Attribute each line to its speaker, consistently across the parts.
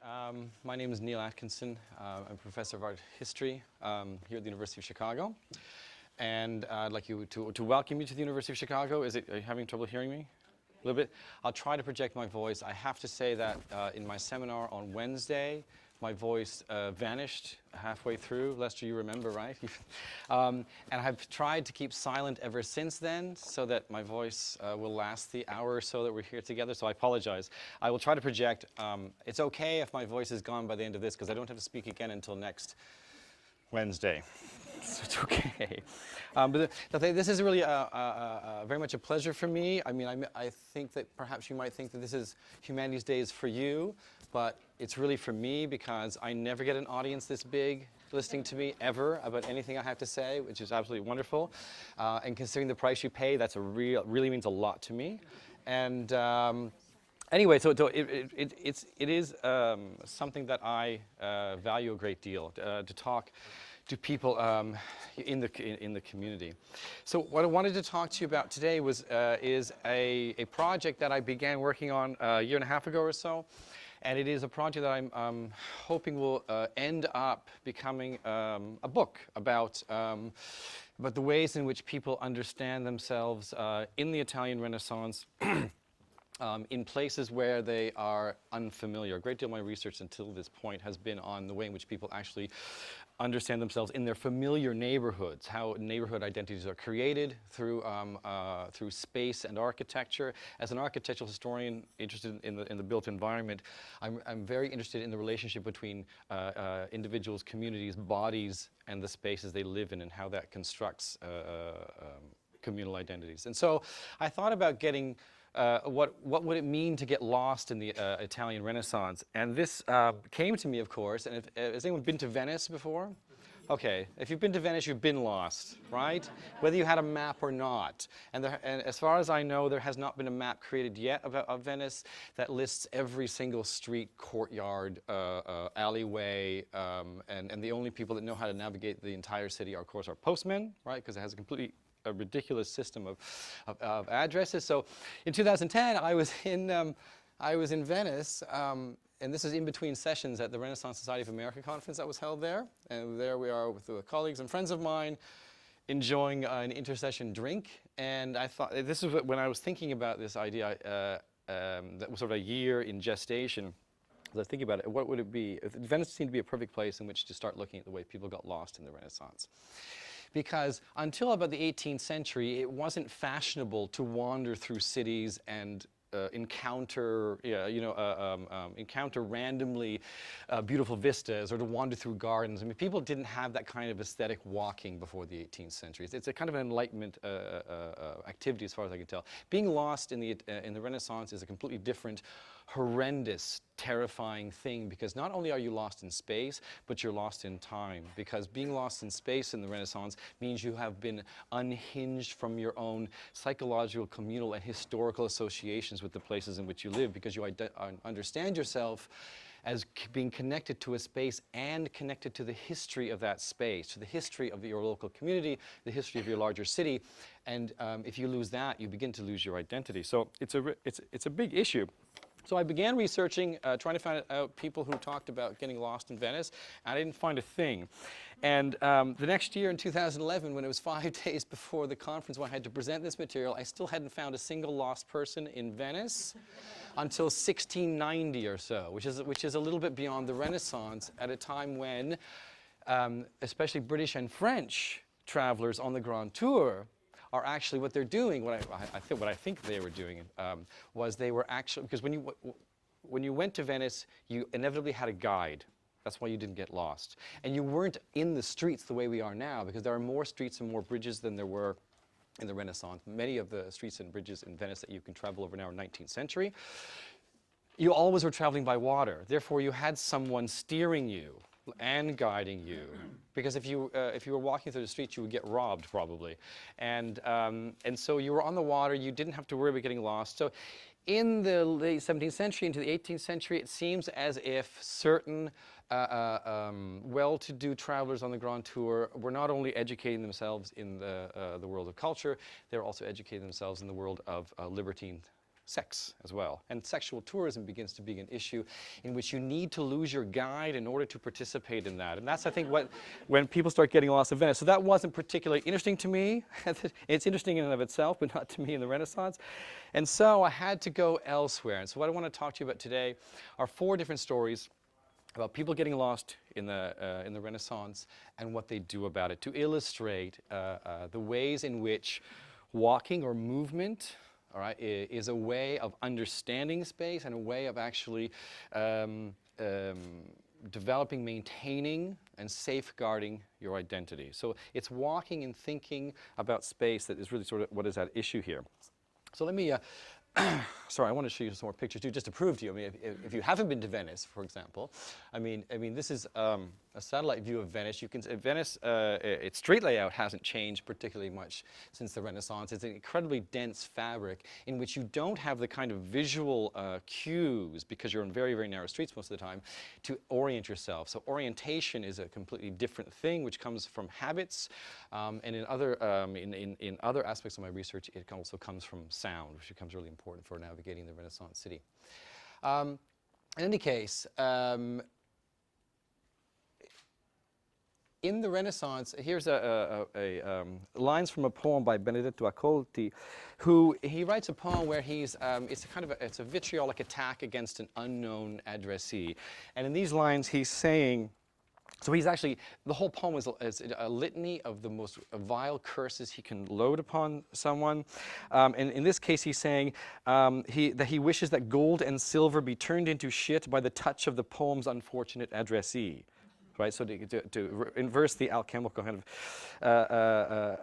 Speaker 1: My name is Niall Atkinson. I'm a professor of art history here at the University of Chicago. And I'd like you to welcome you to the University of Chicago. Are you having trouble hearing me? A little bit? I'll try to project my voice. I have to say that in my seminar on Wednesday, my voice vanished halfway through. Lester, you remember, right? And I've tried to keep silent ever since then so that my voice will last the hour or so that we're here together, so I apologize. I will try to project. It's okay if my voice is gone by the end of this because I don't have to speak again until next Wednesday. So it's okay. But this is really very much a pleasure for me. I mean, I think that perhaps you might think that this is Humanities Days for you, but it's really for me because I never get an audience this big listening to me ever about anything I have to say, which is absolutely wonderful. And considering the price you pay, that's really means a lot to me. And anyway, so it is something that I value a great deal to talk to people in the community. So what I wanted to talk to you about today is a project that I began working on a year and a half ago or so. And it is a project that I'm hoping will end up becoming a book about the ways in which people understand themselves in the Italian Renaissance in places where they are unfamiliar. A great deal of my research until this point has been on the way in which people actually understand themselves in their familiar neighborhoods, how neighborhood identities are created through space and architecture. As an architectural historian interested in the built environment, I'm very interested in the relationship between individuals, communities, bodies, and the spaces they live in and how that constructs communal identities. And so I thought about getting what would it mean to get lost in the Italian Renaissance? And this came to me, of course, and has anyone been to Venice before? Okay, if you've been to Venice, you've been lost, right? Whether you had a map or not. And as far as I know, there has not been a map created yet of Venice that lists every single street, courtyard, alleyway, and the only people that know how to navigate the entire city are, of course, our postmen, right? Because it has a ridiculous system of addresses. So in 2010, I was in Venice, and this is in between sessions at the Renaissance Society of America conference that was held there. And there we are with colleagues and friends of mine enjoying an intersession drink. And I thought, this is when I was thinking about this idea that was sort of a year in gestation. As I was thinking about it, what would it be? Venice seemed to be a perfect place in which to start looking at the way people got lost in the Renaissance. Because until about the 18th century, it wasn't fashionable to wander through cities and encounter randomly beautiful vistas or to wander through gardens. I mean, people didn't have that kind of aesthetic walking before the 18th century. It's a kind of an Enlightenment activity, as far as I can tell. Being lost in the Renaissance is a completely different, horrendous, terrifying thing, because not only are you lost in space, but you're lost in time. Because being lost in space in the Renaissance means you have been unhinged from your own psychological, communal, and historical associations with the places in which you live, because you understand yourself as being connected to a space and connected to the history of that space, to the history of your local community, the history of your larger city. And if you lose that, you begin to lose your identity. So it's a big issue. So I began researching, trying to find out people who talked about getting lost in Venice, and I didn't find a thing. And the next year, in 2011, when it was 5 days before the conference when I had to present this material, I still hadn't found a single lost person in Venice until 1690 or so, which is a little bit beyond the Renaissance, at a time when, especially British and French travelers on the Grand Tour are actually what they're doing. What I think they were doing was they were actually, because when you went to Venice, you inevitably had a guide. That's why you didn't get lost. And you weren't in the streets the way we are now, because there are more streets and more bridges than there were in the Renaissance. Many of the streets and bridges in Venice that you can travel over now are 19th century. You always were traveling by water. Therefore, you had someone steering you and guiding you, because if you were walking through the streets, you would get robbed probably, and so you were on the water. You didn't have to worry about getting lost. So, in the late 17th century into the 18th century, it seems as if certain well-to-do travelers on the Grand Tour were not only educating themselves in the world of culture, they were also educating themselves in the world of libertine sex as well. And sexual tourism begins to be an issue in which you need to lose your guide in order to participate in that. And that's, I think, when people start getting lost in Venice. So that wasn't particularly interesting to me. It's interesting in and of itself, but not to me in the Renaissance. And so I had to go elsewhere. And so what I want to talk to you about today are 4 different stories about people getting lost in the Renaissance and what they do about it, to illustrate the ways in which walking or movement, all right, is a way of understanding space and a way of actually developing, maintaining, and safeguarding your identity. So it's walking and thinking about space that is really sort of what is at issue here. So let me, sorry, I want to show you some more pictures too, just to prove to you. I mean, if you haven't been to Venice, for example, I mean, this is a satellite view of Venice. You can Venice, its street layout hasn't changed particularly much since the Renaissance. It's an incredibly dense fabric in which you don't have the kind of visual cues, because you're on very, very narrow streets most of the time, to orient yourself. So orientation is a completely different thing, which comes from habits, and in other aspects of my research, it also comes from sound, which becomes really important for navigating the Renaissance city. In any case, in the Renaissance, here's lines from a poem by Benedetto Accolti, who he writes a poem where he's it's a vitriolic attack against an unknown addressee, and in these lines he's saying. So he's actually, the whole poem is a litany of the most vile curses he can load upon someone. And in this case, he's saying that he wishes that gold and silver be turned into shit by the touch of the poem's unfortunate addressee. Right? So to inverse the alchemical kind of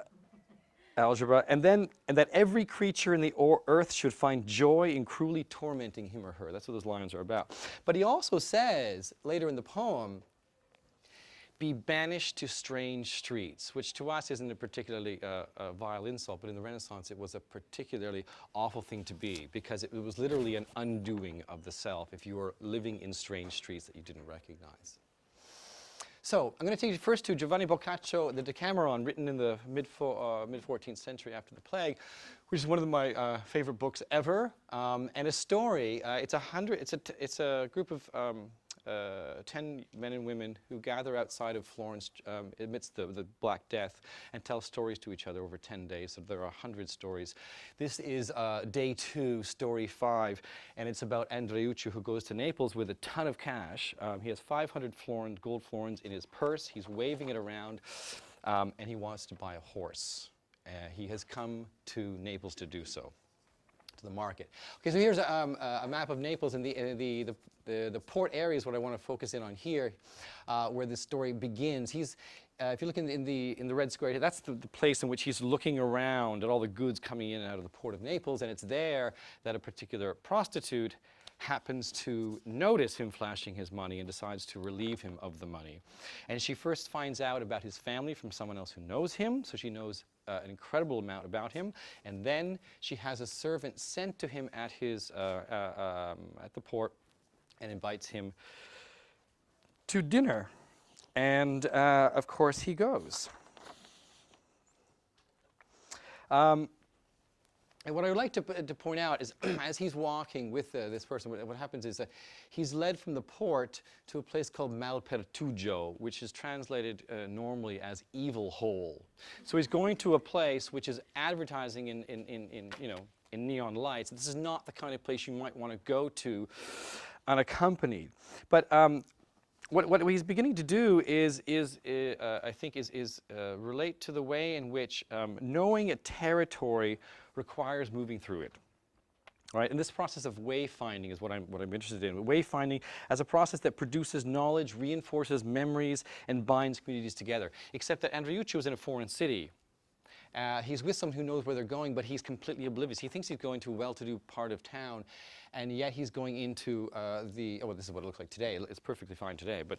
Speaker 1: algebra. And that every creature in the earth should find joy in cruelly tormenting him or her. That's what those lines are about. But he also says, later in the poem, be banished to strange streets, which to us isn't a particularly vile insult, but in the Renaissance it was a particularly awful thing to be, because it was literally an undoing of the self if you were living in strange streets that you didn't recognize. So I'm going to take you first to Giovanni Boccaccio, the Decameron, written in the mid-14th century after the plague, which is one of my favorite books ever, and a story. It's a group of 10 men and women who gather outside of Florence amidst the Black Death and tell stories to each other over 10 days. So there are 100 stories. This is day 2, story 5, and it's about Andreuccio, who goes to Naples with a ton of cash. He has 500 gold florins in his purse. He's waving it around, and he wants to buy a horse. He has come to Naples to do so, to the market. Okay, so here's a map of Naples, and the port area is what I want to focus in on here, where this story begins. If you look in the red square here, that's the place in which he's looking around at all the goods coming in and out of the port of Naples, and it's there that a particular prostitute happens to notice him flashing his money and decides to relieve him of the money. And she first finds out about his family from someone else who knows him, so she knows an incredible amount about him, and then she has a servant sent to him at the port and invites him to dinner, and of course he goes. And what I would like to point out is, as he's walking with this person, what happens is that he's led from the port to a place called Malpertugio, which is translated normally as evil hole. So he's going to a place which is advertising in neon lights. This is not the kind of place you might want to go to unaccompanied. But what he's beginning to do is I think, relate to the way in which knowing a territory requires moving through it. All right, and this process of wayfinding is what I'm interested in. Wayfinding as a process that produces knowledge, reinforces memories, and binds communities together. Except that Andreuccio is in a foreign city. He's with someone who knows where they're going, but he's completely oblivious. He thinks he's going to a well-to-do part of town, and yet he's going into this is what it looks like today. It's perfectly fine today, but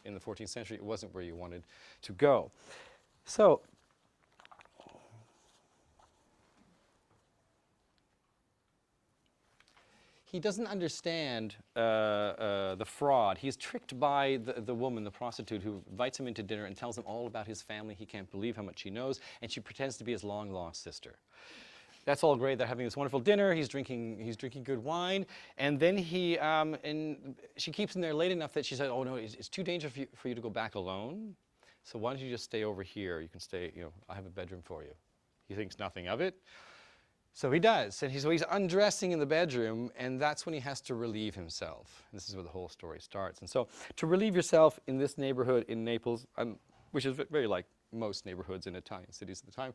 Speaker 1: in the 14th century, it wasn't where you wanted to go. So, he doesn't understand the fraud. He's tricked by the woman, the prostitute, who invites him into dinner and tells him all about his family. He can't believe how much she knows, and she pretends to be his long-lost sister. that's all great. They're having this wonderful dinner. He's drinking good wine, and then and she keeps him there late enough that she said, "Oh no, it's too dangerous for you to go back alone. So why don't you just stay over here? You can stay. I have a bedroom for you." He thinks nothing of it, so he does, and he's undressing in the bedroom, and that's when he has to relieve himself. And this is where the whole story starts. And so, to relieve yourself in this neighborhood in Naples, which is very like most neighborhoods in Italian cities at the time.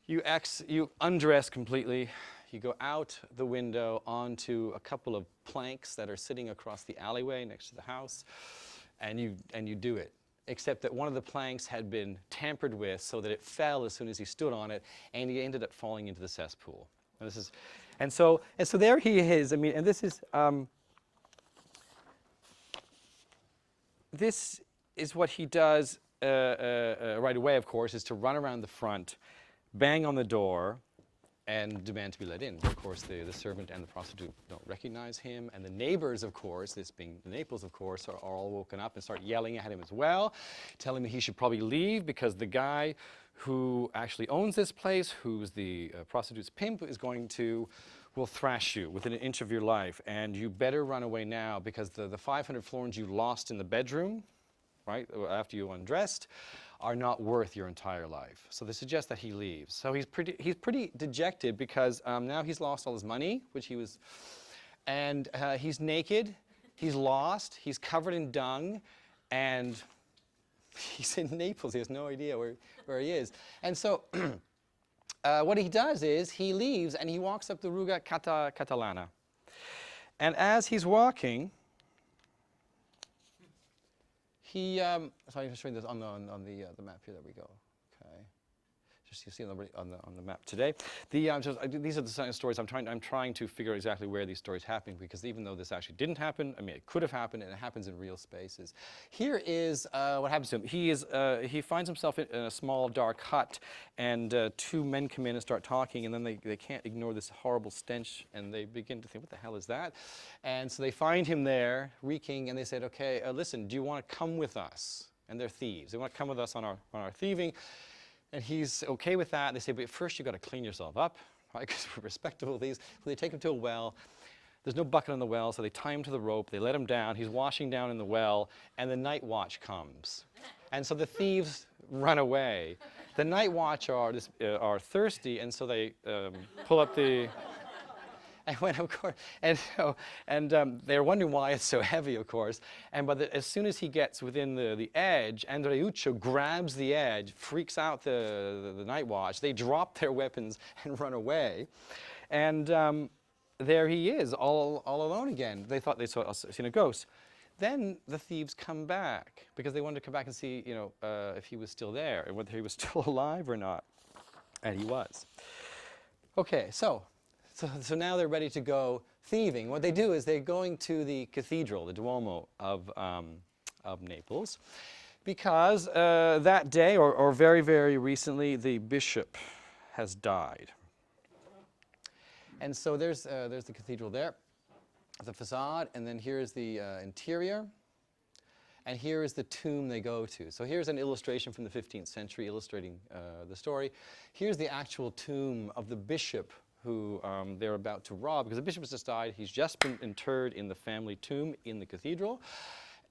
Speaker 1: You undress completely, you go out the window onto a couple of planks that are sitting across the alleyway next to the house, and you do it. Except that one of the planks had been tampered with so that it fell as soon as he stood on it, and he ended up falling into the cesspool. And so there he is. I mean, and this is what he does right away, of course, is to run around the front, bang on the door, and demand to be let in. Of course, the servant and the prostitute don't recognize him, and the neighbors, of course, this being Naples, of course, are all woken up and start yelling at him as well, telling him he should probably leave because the guy who actually owns this place, who's the prostitute's pimp, will thrash you within an inch of your life, and you better run away now because the 500 florins you lost in the bedroom, right, after you undressed, are not worth your entire life. So they suggest that he leaves. So he's pretty dejected because now he's lost all his money, which he was, and he's naked, he's lost, he's covered in dung, and he's in Naples. He has no idea where he is. And so what he does is he leaves and he walks up the Ruga Catalana. And as he's walking, sorry, I'm just showing this on the map here. There we go. Okay, just you see on the map today. These are the stories I'm trying to figure out exactly where these stories happen, because even though this actually didn't happen, I mean it could have happened, and it happens in real spaces. Here is what happens to him. He finds himself in a small dark hut, and two men come in and start talking, and then they can't ignore this horrible stench, and they begin to think, what the hell is that? And so they find him there, reeking, and they said, okay, listen, do you want to come with us? And they're thieves. They want to come with us on our thieving. And he's okay with that. They say, but first you've got to clean yourself up, right? Because we're respectable thieves. So they take him to a well. There's no bucket in the well, so they tie him to the rope. They let him down. He's washing down in the well, and the night watch comes. And so the thieves run away. The night watch are thirsty, and so they pull up the... And when, of course, they're wondering why it's so heavy, of course. And as soon as he gets within the edge, Andreuccio grabs the edge, freaks out the night watch. They drop their weapons and run away. And there he is, all alone again. They thought they seen a ghost. Then the thieves come back because they wanted to come back and see, if he was still there and whether he was still alive or not. And he was. Okay, So now they're ready to go thieving. What they do is they're going to the cathedral, the Duomo of Naples, because that day, or very, very recently, the bishop has died. And so there's the cathedral there, the facade, and then here's the interior, and here is the tomb they go to. So here's an illustration from the 15th century illustrating the story. Here's the actual tomb of the bishop who they're about to rob, because the bishop has just died. He's just been interred in the family tomb in the cathedral.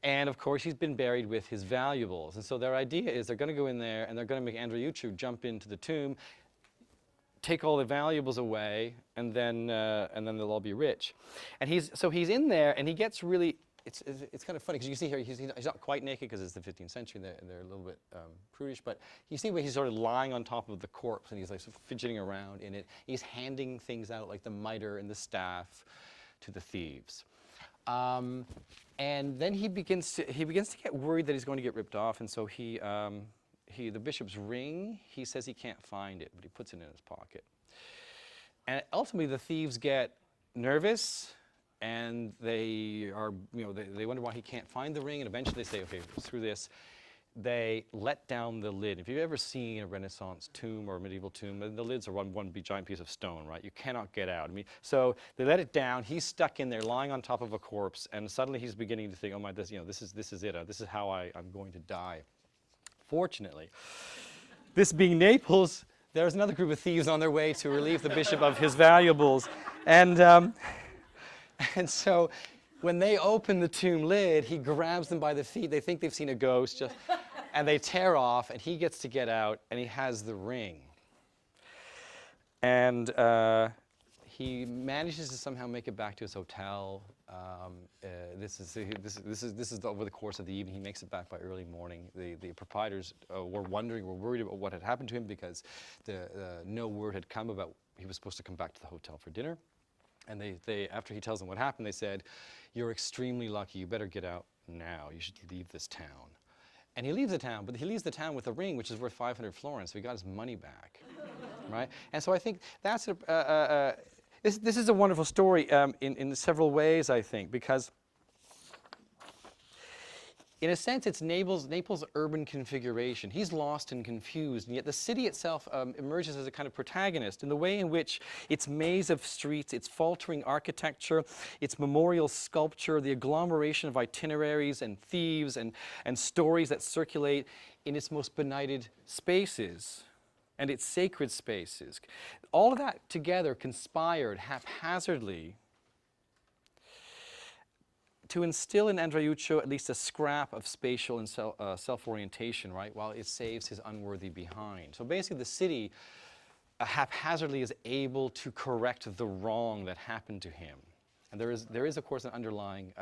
Speaker 1: And of course, he's been buried with his valuables. And so their idea is they're going to go in there and they're going to make Andreuccio jump into the tomb, take all the valuables away, and then they'll all be rich. And he's in there, and he gets really... It's kind of funny because you see here he's not quite naked because it's the 15th century and they're a little bit prudish, but you see where he's sort of lying on top of the corpse and he's like sort of fidgeting around in it. He's handing things out like the mitre and the staff to the thieves, and then he begins to get worried that he's going to get ripped off, and so the bishop's ring, he says he can't find it, but he puts it in his pocket, and ultimately the thieves get nervous. And they wonder why he can't find the ring, and eventually they say, okay, screw this. They let down the lid. If you've ever seen a Renaissance tomb or a medieval tomb, the lids are one big giant piece of stone, right? You cannot get out. I mean, so they let it down. He's stuck in there, lying on top of a corpse, and suddenly he's beginning to think, oh my, this is it. This is how I'm going to die. Fortunately, this being Naples, there's another group of thieves on their way to relieve the bishop of his valuables. And so when they open the tomb lid, he grabs them by the feet. They think they've seen a ghost, and they tear off, and he gets to get out, and he has the ring. And he manages to somehow make it back to his hotel. This is over the course of the evening. He makes it back by early morning. The proprietors were worried about what had happened to him because no word had come about he was supposed to come back to the hotel for dinner. And they after he tells them what happened, they said, "You're extremely lucky. You better get out now. You should leave this town." And he leaves the town, but he leaves the town with a ring which is worth 500 florins, so he got his money back, right? And so I think that's this is a wonderful story in several ways, I think, because in a sense it's Naples' urban configuration. He's lost and confused, and yet the city itself emerges as a kind of protagonist in the way in which its maze of streets, its faltering architecture, its memorial sculpture, the agglomeration of itineraries and thieves and stories that circulate in its most benighted spaces and its sacred spaces. All of that together conspired haphazardly to instill in Andreuccio at least a scrap of spatial and self-orientation, right, while it saves his unworthy behind. So basically the city haphazardly is able to correct the wrong that happened to him. And there is of course, an underlying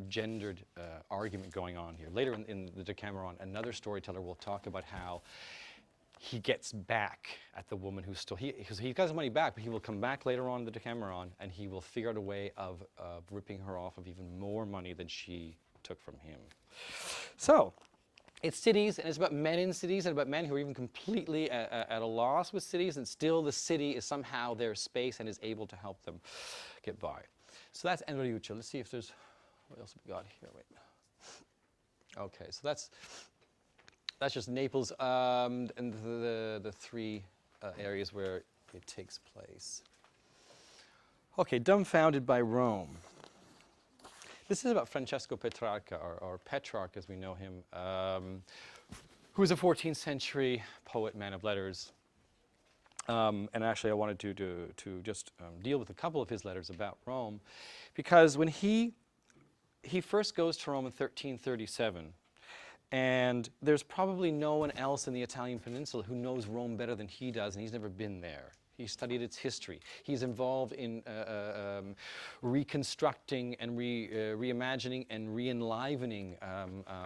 Speaker 1: gendered argument going on here. Later in the Decameron, another storyteller will talk about how he gets back at the woman who stole. He got his money back, but he will come back later on in the Decameron, and he will figure out a way of ripping her off of even more money than she took from him. So, it's cities, and it's about men in cities, and about men who are even completely at a loss with cities, and still the city is somehow their space and is able to help them get by. So that's Andreuccio. Let's see if there's, what else have we got here? Wait. Okay, so that's just Naples and the three areas where it takes place. Okay, dumbfounded by Rome. This is about Francesco Petrarca, or Petrarch as we know him, who was a 14th century poet, man of letters. And actually I wanted to just deal with a couple of his letters about Rome, because when he first goes to Rome in 1337, and there's probably no one else in the Italian peninsula who knows Rome better than he does, and he's never been there. He studied its history. He's involved in reconstructing and reimagining and re-enlivening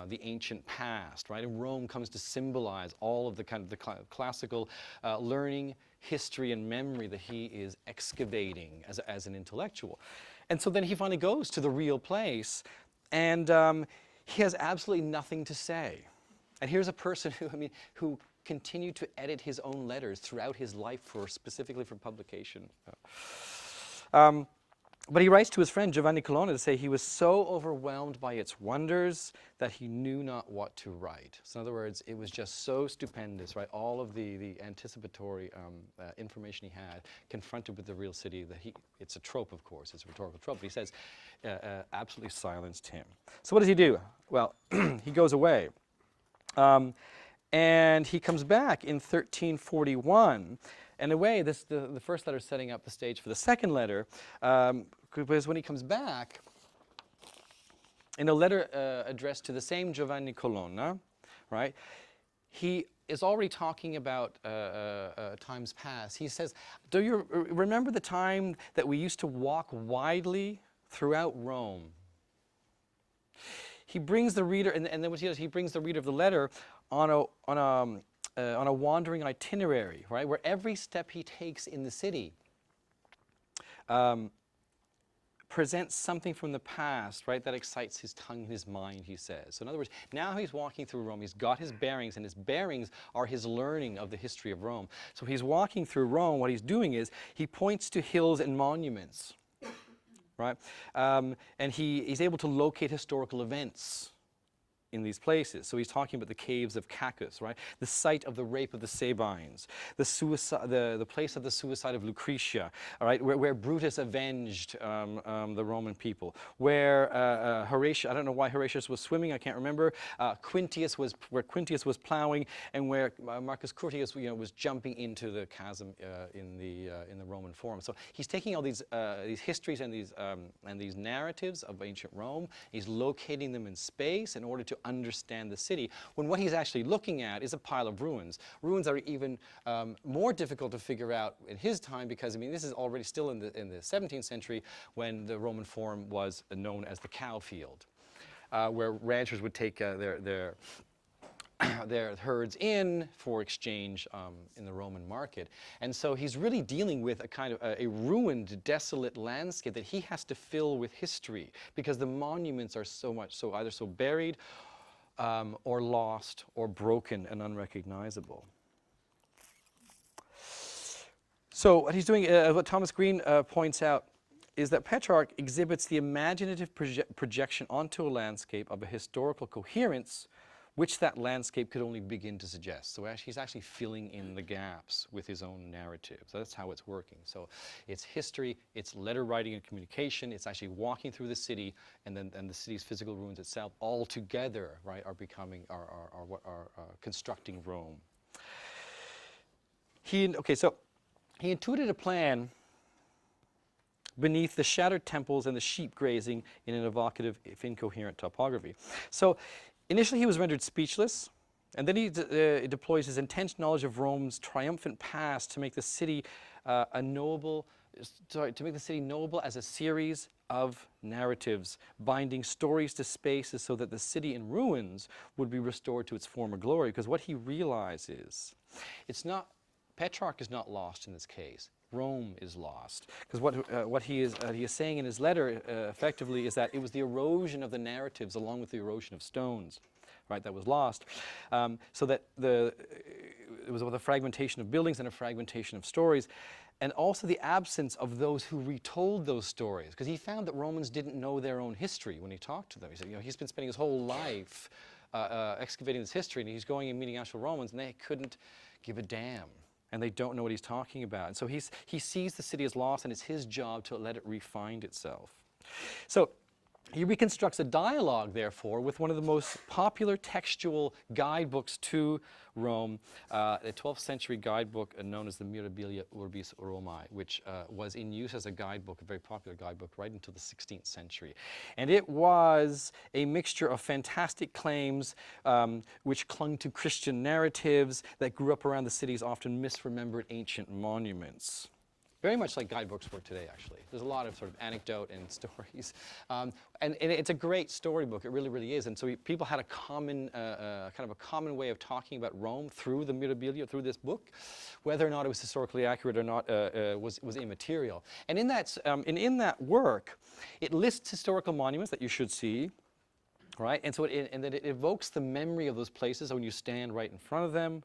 Speaker 1: the ancient past, right? And Rome comes to symbolize all of the kind of the classical learning, history, and memory that he is excavating as an intellectual. And so then he finally goes to the real place, and he has absolutely nothing to say. And here's a person who continued to edit his own letters throughout his life specifically for publication. But he writes to his friend Giovanni to say he was so overwhelmed by its wonders that he knew not what to write. So in other words, it was just so stupendous, right? All of the anticipatory information he had confronted with the real city that it's a trope, of course, it's a rhetorical trope, but he says absolutely silenced him. So what does he do? Well, he goes away. And he comes back in 1341. In a way, the first letter is setting up the stage for the second letter, because when he comes back, in a letter addressed to the same Giovanni Colonna, right, he is already talking about times past. He says, do you remember the time that we used to walk widely throughout Rome? He brings the reader, and then what he does, he brings the reader of the letter on a wandering itinerary, right, where every step he takes in the city presents something from the past, right, that excites his tongue and his mind, he says. So in other words, now he's walking through Rome, he's got his bearings, and his bearings are his learning of the history of Rome. So he's walking through Rome, what he's doing is he points to hills and monuments, right, and he's able to locate historical events in these places. So he's talking about the caves of Cacus, right? The site of the rape of the Sabines, the place of the suicide of Lucretia, all right, where Brutus avenged the Roman people, where Horatius, I don't know why Horatius was swimming, I can't remember, where Quintius was plowing, and where Marcus Curtius, was jumping into the chasm in the Roman Forum. So he's taking all these histories and these narratives of ancient Rome. He's locating them in space in order to understand the city, when what he's actually looking at is a pile of ruins. Ruins are even more difficult to figure out in his time, because this is already still in the 17th century, when the Roman Forum was known as the cow field, where ranchers would take their herds in for exchange in the Roman market. And so he's really dealing with a kind of a ruined, desolate landscape that he has to fill with history, because the monuments are either so buried or lost or broken and unrecognizable. So what he's doing, what Thomas Green points out, is that Petrarch exhibits the imaginative projection onto a landscape of a historical coherence which that landscape could only begin to suggest. So he's actually filling in the gaps with his own narrative. So that's how it's working. So it's history, it's letter writing and communication, it's actually walking through the city, and the city's physical ruins itself all together, right, are constructing Rome. So he intuited a plan beneath the shattered temples and the sheep grazing in an evocative, if incoherent, topography. So initially he was rendered speechless, and then he deploys his intense knowledge of Rome's triumphant past to make the city knowable as a series of narratives, binding stories to spaces so that the city in ruins would be restored to its former glory. Because what he realizes, Petrarch is not lost in this case. Rome is lost. Because what he is saying in his letter effectively is that it was the erosion of the narratives along with the erosion of stones, right, that was lost. So that it was a fragmentation of buildings and a fragmentation of stories, and also the absence of those who retold those stories. Because he found that Romans didn't know their own history when he talked to them. He said, he's been spending his whole life excavating this history, and he's going and meeting actual Romans, and they couldn't give a damn. And they don't know what he's talking about. And so he sees the city as lost, and it's his job to let it re-find itself. So he reconstructs a dialogue, therefore, with one of the most popular textual guidebooks to Rome, a 12th century guidebook known as the Mirabilia Urbis Romae, which was in use as a guidebook, a very popular guidebook, right until the 16th century. And it was a mixture of fantastic claims which clung to Christian narratives that grew up around the city's often misremembered ancient monuments. Very much like guidebooks work today, actually. There's a lot of sort of anecdote and stories. And it's a great storybook. It really, really is. And so people had a common, kind of a common way of talking about Rome through the Mirabilia, through this book. Whether or not it was historically accurate or not was immaterial. And in that work, it lists historical monuments that you should see, right? And so and then it evokes the memory of those places when you stand right in front of them.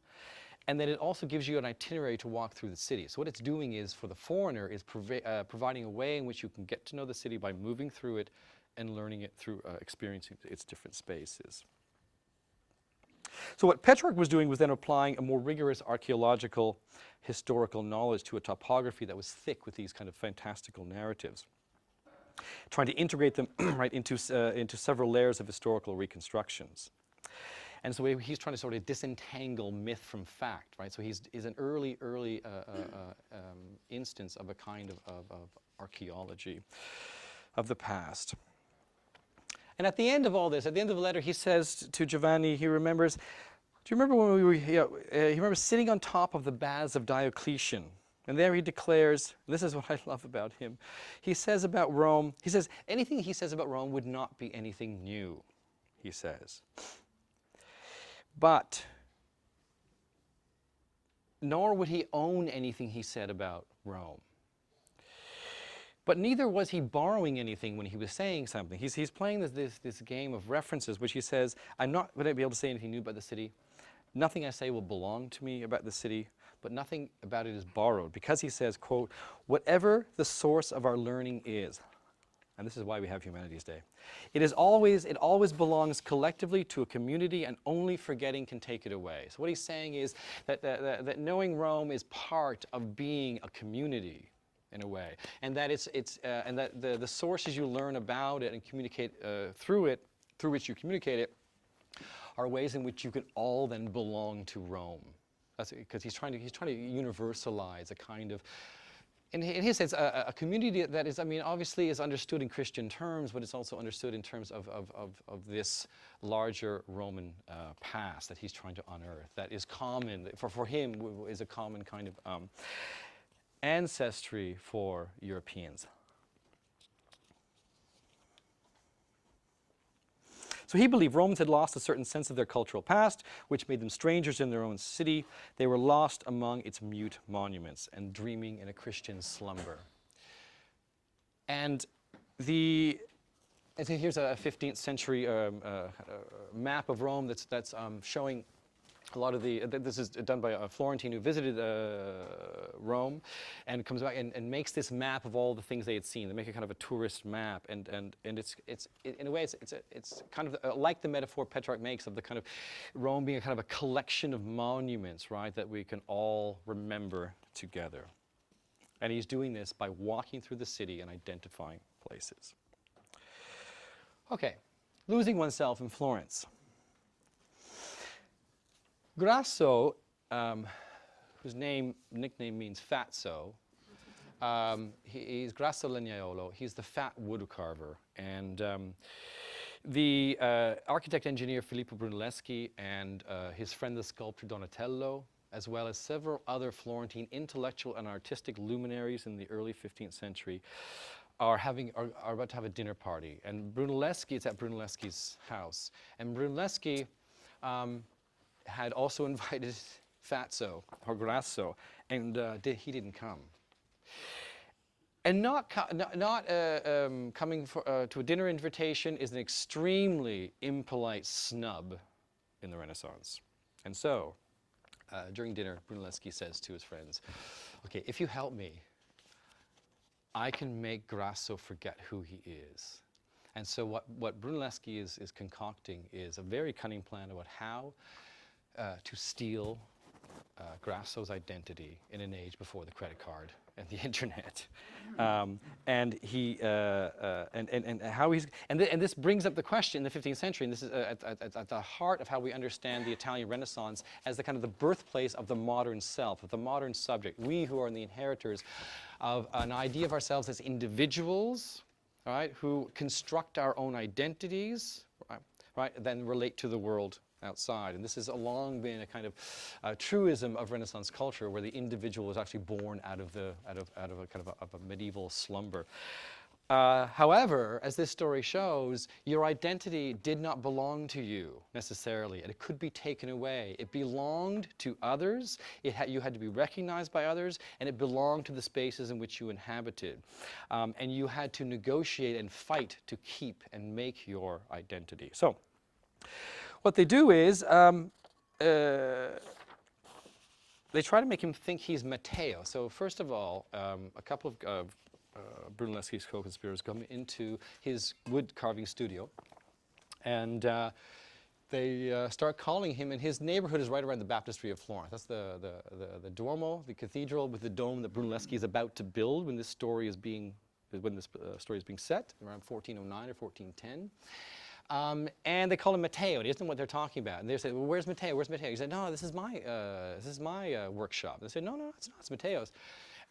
Speaker 1: And then it also gives you an itinerary to walk through the city. So what it's doing is, for the foreigner, is providing a way in which you can get to know the city by moving through it and learning it through experiencing its different spaces. So what Petrarch was doing was then applying a more rigorous archaeological historical knowledge to a topography that was thick with these kind of fantastical narratives, trying to integrate them right into several layers of historical reconstructions. And so he's trying to sort of disentangle myth from fact, right? So he's an early instance of a kind of archaeology of the past. And at the end of all this, at the end of the letter, he says to Giovanni, he remembers, do you remember when we were, he remembers sitting on top of the baths of Diocletian. And there he declares, this is what I love about him. He says about Rome, he says, anything he says about Rome would not be anything new, he says. But nor would he own anything he said about Rome. But neither was he borrowing anything when he was saying something. He's playing this game of references, which he says, I'm not going to be able to say anything new about the city. Nothing I say will belong to me about the city, but nothing about it is borrowed. Because he says, quote, whatever the source of our learning is, And this is why we have Humanities Day. It always belongs collectively to a community, and only forgetting can take it away. So what he's saying is that knowing Rome is part of being a community, in a way, and that and that the sources you learn about it and communicate through which you communicate it, are ways in which you can all then belong to Rome. That's because he's trying to universalize a kind of, in his sense, a community that is, I mean, obviously is understood in Christian terms, but it's also understood in terms of this larger Roman past that he's trying to unearth, that is common, for him, is a common kind of ancestry for Europeans. So he believed Romans had lost a certain sense of their cultural past, which made them strangers in their own city. They were lost among its mute monuments and dreaming in a Christian slumber. And here's a 15th century map of Rome that's showing a lot of this is done by a Florentine who visited Rome, and comes back and makes this map of all the things they had seen. They make a kind of a tourist map, and it's in a way it's kind of like the metaphor Petrarch makes of the kind of Rome being a kind of a collection of monuments, right, that we can all remember together. And he's doing this by walking through the city and identifying places. Okay, losing oneself in Florence. Grasso, whose nickname means fatso, he's Grasso Legnaiolo. He's the fat wood carver. And the architect engineer Filippo Brunelleschi and his friend the sculptor Donatello, as well as several other Florentine intellectual and artistic luminaries in the early 15th century, are about to have a dinner party. And Brunelleschi, it's at Brunelleschi's house. And Brunelleschi had also invited Fatso, or Grasso, and he didn't come. And not coming to a dinner invitation is an extremely impolite snub in the Renaissance. And so, during dinner, Brunelleschi says to his friends, okay, if you help me, I can make Grasso forget who he is. And so what Brunelleschi is concocting is a very cunning plan about how to steal Grasso's identity in an age before the credit card and the internet, and how he's and this brings up the question in the 15th century, and this is at the heart of how we understand the Italian Renaissance as the kind of the birthplace of the modern self, of the modern subject. We who are the inheritors of an idea of ourselves as individuals, right, who construct our own identities, right, then relate to the world outside. And this has long been a kind of truism of Renaissance culture, where the individual was actually born out of a kind of a medieval slumber. However, as this story shows, your identity did not belong to you necessarily, and it could be taken away. It belonged to others. You had to be recognized by others, and it belonged to the spaces in which you inhabited. And you had to negotiate and fight to keep and make your identity. So, what they do is they try to make him think he's Matteo. So first of all, a couple of Brunelleschi's co-conspirators come into his wood carving studio, and they start calling him, and his neighborhood is right around the baptistry of Florence. That's the Duomo, the cathedral with the dome that Brunelleschi is about to build when this story is being set around 1409 or 1410. And they call him Matteo, and he doesn't know what they're talking about. And they say, well, where's Matteo? Where's Matteo? He said, no, this is my workshop. And they said, no, it's not, it's Matteo's.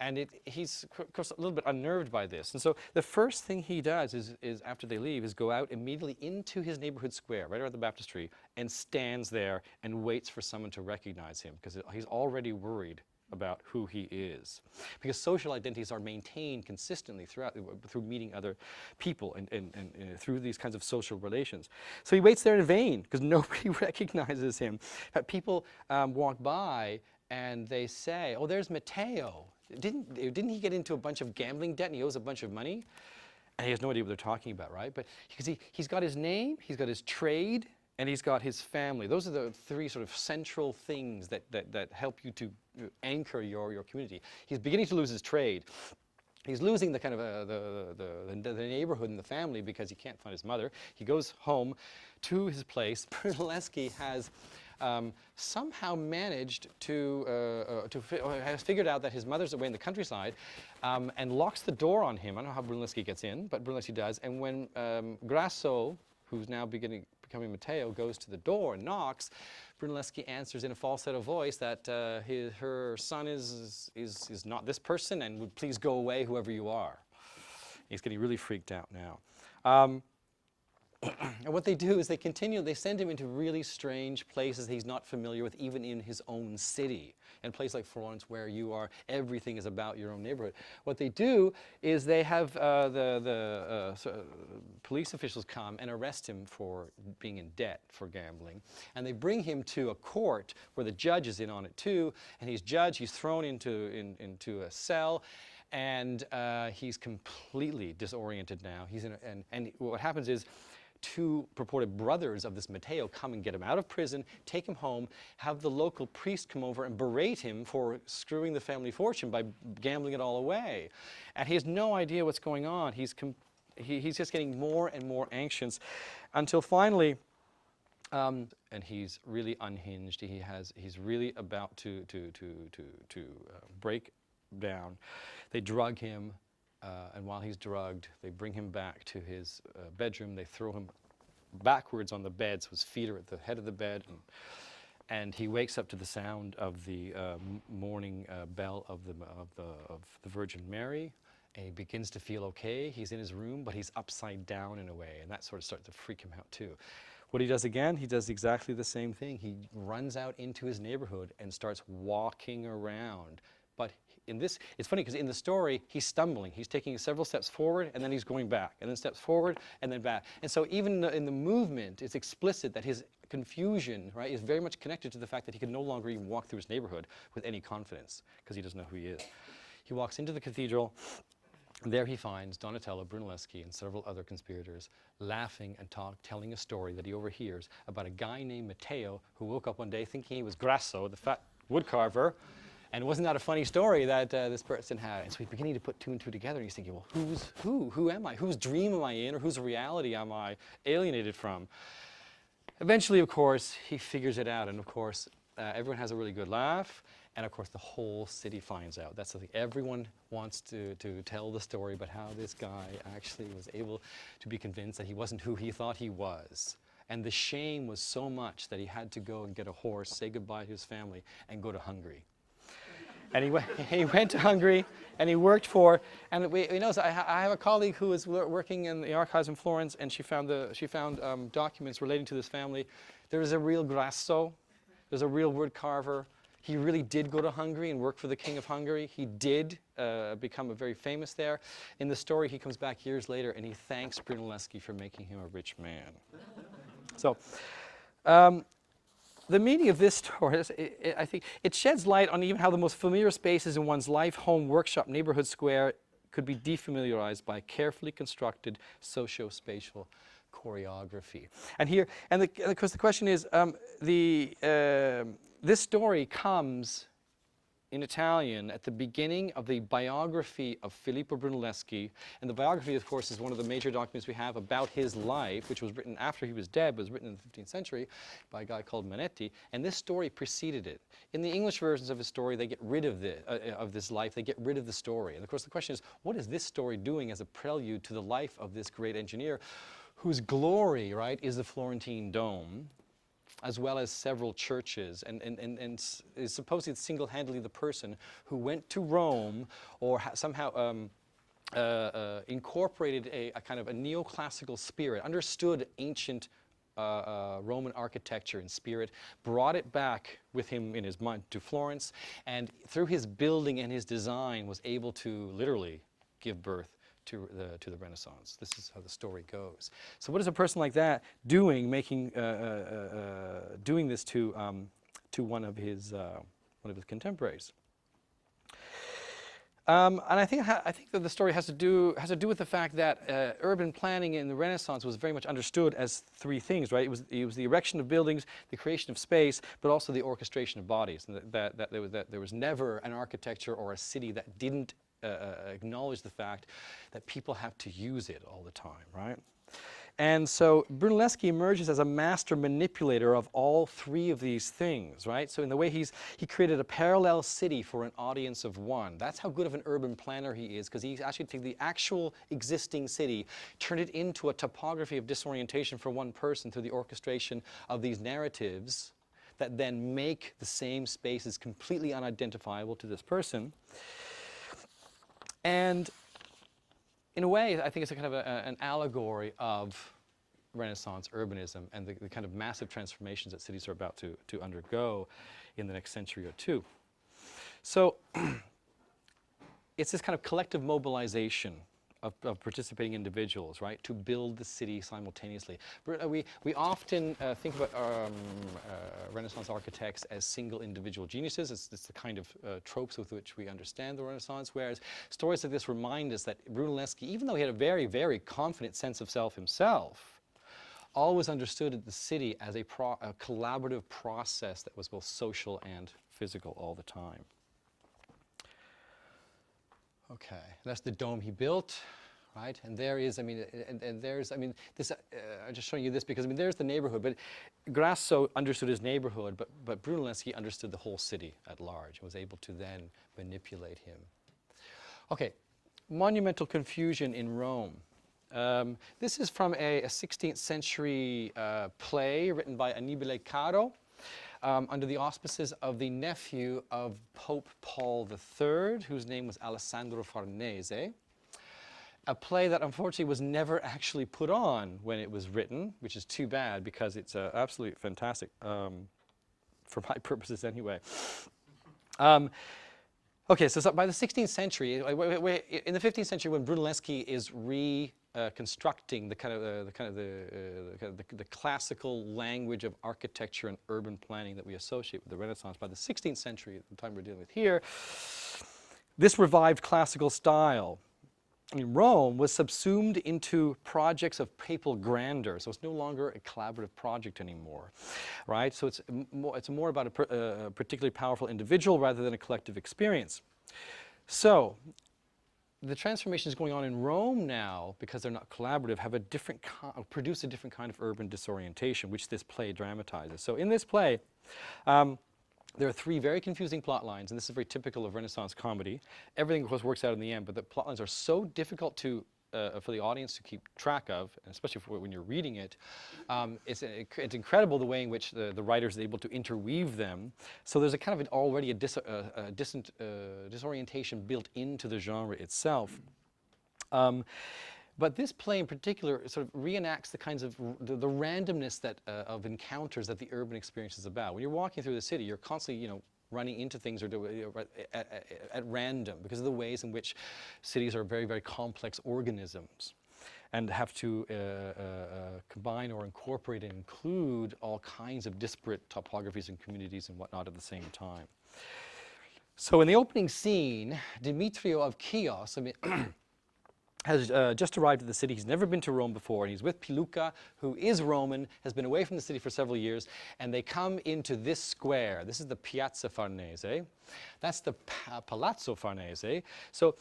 Speaker 1: And he's, of course, a little bit unnerved by this. And so the first thing he does is after they leave, is go out immediately into his neighborhood square, right around the baptistry, and stands there and waits for someone to recognize him, because he's already worried about who he is. Because social identities are maintained consistently through meeting other people and through these kinds of social relations. So he waits there in vain, because nobody recognizes him. People walk by and they say, oh, there's Matteo. Didn't he get into a bunch of gambling debt and he owes a bunch of money? And he has no idea what they're talking about, right? But because he's got his name, he's got his trade, and he's got his family. Those are the three sort of central things that help you to anchor your community. He's beginning to lose his trade. He's losing the kind of the neighborhood and the family because he can't find his mother. He goes home to his place. Brunelleschi has somehow managed has figured out that his mother's away in the countryside and locks the door on him. I don't know how Brunelleschi gets in, but Brunelleschi does. And when Grasso, who's now becoming Matteo, goes to the door and knocks, Brunelleschi answers in a falsetto voice that her son is not this person and would please go away, whoever you are. He's getting really freaked out now. And what they do is they send him into really strange places he's not familiar with, even in his own city. In a place like Florence, where everything is about your own neighborhood. What they do is they have police officials come and arrest him for being in debt for gambling. And they bring him to a court where the judge is in on it too. And he's judged, he's thrown into a cell. And he's completely disoriented now. And what happens is, two purported brothers of this Matteo come and get him out of prison, take him home, have the local priest come over and berate him for screwing the family fortune by gambling it all away. And he has no idea what's going on. He's just getting more and more anxious until finally, and he's really unhinged. He's really about to break down. They drug him. And while he's drugged, they bring him back to his bedroom. They throw him backwards on the bed, so his feet are at the head of the bed. And he wakes up to the sound of the morning bell of the Virgin Mary. And he begins to feel okay. He's in his room, but he's upside down in a way. And that sort of starts to freak him out too. What he does again, he does exactly the same thing. He runs out into his neighborhood and starts walking around. But it's funny because in the story, he's stumbling. He's taking several steps forward, and then he's going back, and then steps forward, and then back. And so even in the movement, it's explicit that his confusion, right, is very much connected to the fact that he can no longer even walk through his neighborhood with any confidence because he doesn't know who he is. He walks into the cathedral. There he finds Donatello, Brunelleschi, and several other conspirators laughing and telling a story that he overhears about a guy named Matteo who woke up one day thinking he was Grasso, the fat woodcarver. And wasn't that a funny story that this person had? And so he's beginning to put two and two together, and he's thinking, well, who's who? Who am I? Whose dream am I in, or whose reality am I alienated from? Eventually, of course, he figures it out, and of course, everyone has a really good laugh, and of course, the whole city finds out. That's the thing. Everyone wants to tell the story about how this guy actually was able to be convinced that he wasn't who he thought he was. And the shame was so much that he had to go and get a horse, say goodbye to his family, and go to Hungary. And he went to Hungary, and he worked for. And I have a colleague who was working in the archives in Florence, and she found documents relating to this family. There was a real Grasso. There's a real wood carver. He really did go to Hungary and work for the King of Hungary. He did become very famous there. In the story, he comes back years later, and he thanks Brunelleschi for making him a rich man. So. The meaning of this story, I think, it sheds light on even how the most familiar spaces in one's life, home, workshop, neighborhood, square could be defamiliarized by carefully constructed socio-spatial choreography. Of course, the question is, this story comes in Italian at the beginning of the biography of Filippo Brunelleschi. And the biography, of course, is one of the major documents we have about his life, which was written after he was dead, but was written in the 15th century by a guy called Manetti. And this story preceded it. In the English versions of his story, they get rid of this life. They get rid of the story. And of course, the question is, what is this story doing as a prelude to the life of this great engineer whose glory, right, is the Florentine dome, as well as several churches, and is supposedly single-handedly the person who went to Rome or somehow incorporated a kind of a neoclassical spirit, understood ancient Roman architecture and spirit, brought it back with him in his mind to Florence, and through his building and his design was able to literally give birth to the Renaissance. This is how the story goes. So what is a person like that doing, doing this to one of his contemporaries? And I think that the story has to do with the fact that urban planning in the Renaissance was very much understood as three things, right? It was the erection of buildings, the creation of space, but also the orchestration of bodies. And that there was never an architecture or a city that didn't acknowledge the fact that people have to use it all the time, right? And so Brunelleschi emerges as a master manipulator of all three of these things, right? So in the way he created a parallel city for an audience of one. That's how good of an urban planner he is, because he actually took the actual existing city, turned it into a topography of disorientation for one person through the orchestration of these narratives that then make the same spaces completely unidentifiable to this person. And in a way, I think it's a kind of an allegory of Renaissance urbanism and the kind of massive transformations that cities are about to undergo in the next century or two. So it's this kind of collective mobilization of participating individuals, right, to build the city simultaneously. We often think about Renaissance architects as single individual geniuses. It's the kind of tropes with which we understand the Renaissance, whereas stories like this remind us that Brunelleschi, even though he had a very, very confident sense of self himself, always understood the city as a collaborative process that was both social and physical all the time. Okay, that's the dome he built, right? And there is, I mean, and there's, I mean, this, I'm just showing you this because, I mean, there's the neighborhood, but Grasso understood his neighborhood, but Brunelleschi understood the whole city at large and was able to then manipulate him. Okay, monumental confusion in Rome. This is from a 16th century play written by Annibale Caro. Under the auspices of the nephew of Pope Paul III, whose name was Alessandro Farnese. A play that unfortunately was never actually put on when it was written, which is too bad because it's absolutely fantastic, for my purposes anyway. Okay, so by the 16th century, in the 15th century, when Brunelleschi is reconstructing the classical language of architecture and urban planning that we associate with the Renaissance, by the 16th century, the time we're dealing with here, this revived classical style in Rome was subsumed into projects of papal grandeur, so it's no longer a collaborative project anymore, right? So it's more about a particularly powerful individual rather than a collective experience. So the transformations going on in Rome now, because they're not collaborative, have produce a different kind of urban disorientation, which this play dramatizes. So in this play, there are three very confusing plot lines, and this is very typical of Renaissance comedy. Everything, of course, works out in the end, but the plot lines are so difficult for the audience to keep track of, and especially when you're reading it. It's incredible the way in which the writer is able to interweave them. So there's a kind of already a disorientation built into the genre itself. But this play in particular sort of reenacts the kinds of the randomness that of encounters that the urban experience is about. When you're walking through the city, you're constantly, running into things at random because of the ways in which cities are very, very complex organisms and have to combine or incorporate and include all kinds of disparate topographies and communities and whatnot at the same time. So in the opening scene, Demetrio of Chios, has just arrived at the city. He's never been to Rome before, and he's with Piluca, who is Roman, has been away from the city for several years, and they come into this square. This is the Piazza Farnese. That's the Palazzo Farnese. So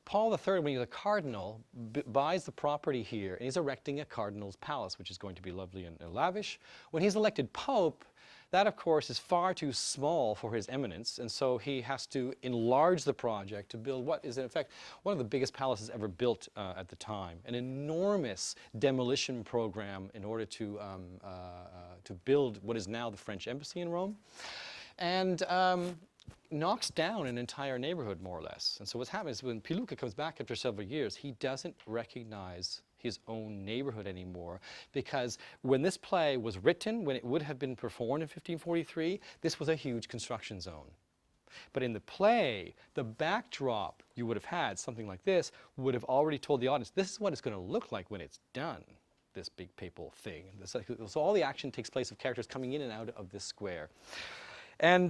Speaker 1: Paul III, when he's a cardinal, buys the property here, and he's erecting a cardinal's palace, which is going to be lovely and lavish. When he's elected pope, that, of course, is far too small for his eminence, and so he has to enlarge the project to build what is, in effect, one of the biggest palaces ever built at the time. An enormous demolition program in order to build what is now the French embassy in Rome, and knocks down an entire neighborhood, more or less. And so what's happening is when Piluca comes back after several years, he doesn't recognize his own neighborhood anymore, because when this play was written, when it would have been performed in 1543, this was a huge construction zone. But in the play, the backdrop you would have had, something like this, would have already told the audience, this is what it's going to look like when it's done, this big papal thing. So all the action takes place of characters coming in and out of this square. And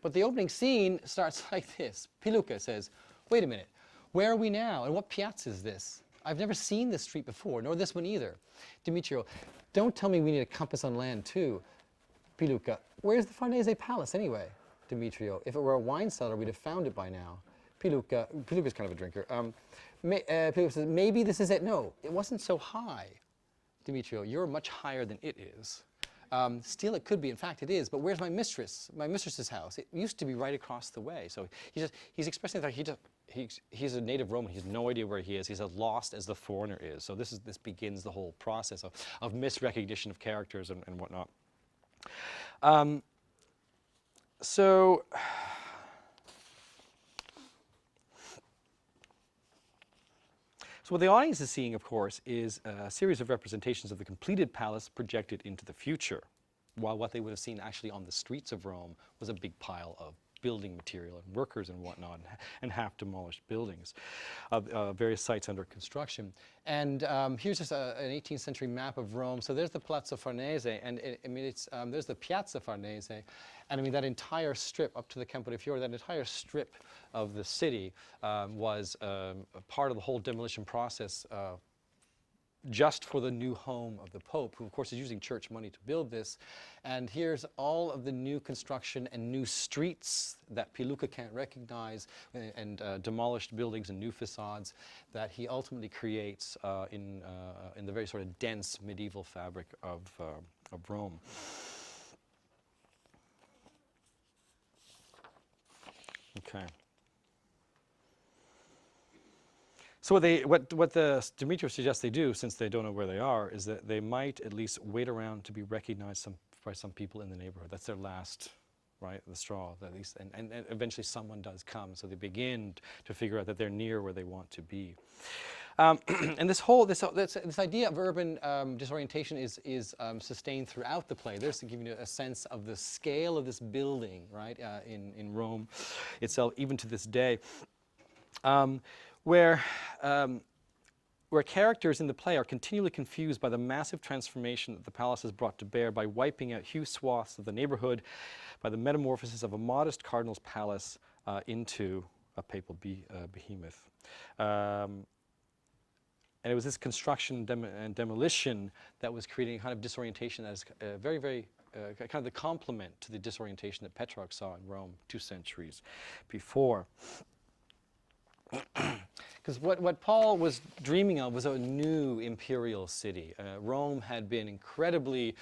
Speaker 1: but the opening scene starts like this. Piluca says, wait a minute, where are we now? And what piazza is this? I've never seen this street before, nor this one either. Demetrio, don't tell me we need a compass on land too. Piluca, where's the Farnese Palace anyway? Demetrio. If it were a wine cellar, we'd have found it by now. Piluca's kind of a drinker. Piluca says, maybe this is it. No, it wasn't so high, Demetrio. You're much higher than it is. Still, it could be. In fact, it is. But where's my mistress? My mistress's house. It used to be right across the way. So he's expressing the fact he's a native Roman. He has no idea where he is. He's as lost as the foreigner is. So this begins the whole process of misrecognition of characters and whatnot. So what the audience is seeing, of course, is a series of representations of the completed palace projected into the future, while what they would have seen actually on the streets of Rome was a big pile of building material and workers and whatnot, and half-demolished buildings of various sites under construction. And here's just an 18th century map of Rome. So there's the Palazzo Farnese, and there's the Piazza Farnese, and I mean that entire strip up to the Campo di Fiore, that entire strip of the city was a part of the whole demolition process just for the new home of the Pope, who of course is using church money to build this. And here's all of the new construction and new streets that Piluca can't recognize, and demolished buildings and new facades that he ultimately creates in the very sort of dense medieval fabric of Rome. Okay. So what the Demetrio suggests they do, since they don't know where they are, is that they might at least wait around to be recognized by some people in the neighborhood. That's their last, right, the straw, at least, and eventually someone does come. So they begin to figure out that they're near where they want to be. And this idea of urban disorientation is sustained throughout the play. There's to give you a sense of the scale of this building, right, in Rome itself, even to this day. Where characters in the play are continually confused by the massive transformation that the palace has brought to bear by wiping out huge swaths of the neighborhood, by the metamorphosis of a modest cardinal's palace into a papal behemoth. And it was this construction and demolition that was creating a kind of disorientation that is very, very kind of the complement to the disorientation that Petrarch saw in Rome 2 centuries before. Because what Paul was dreaming of was a new imperial city. Rome had been incredibly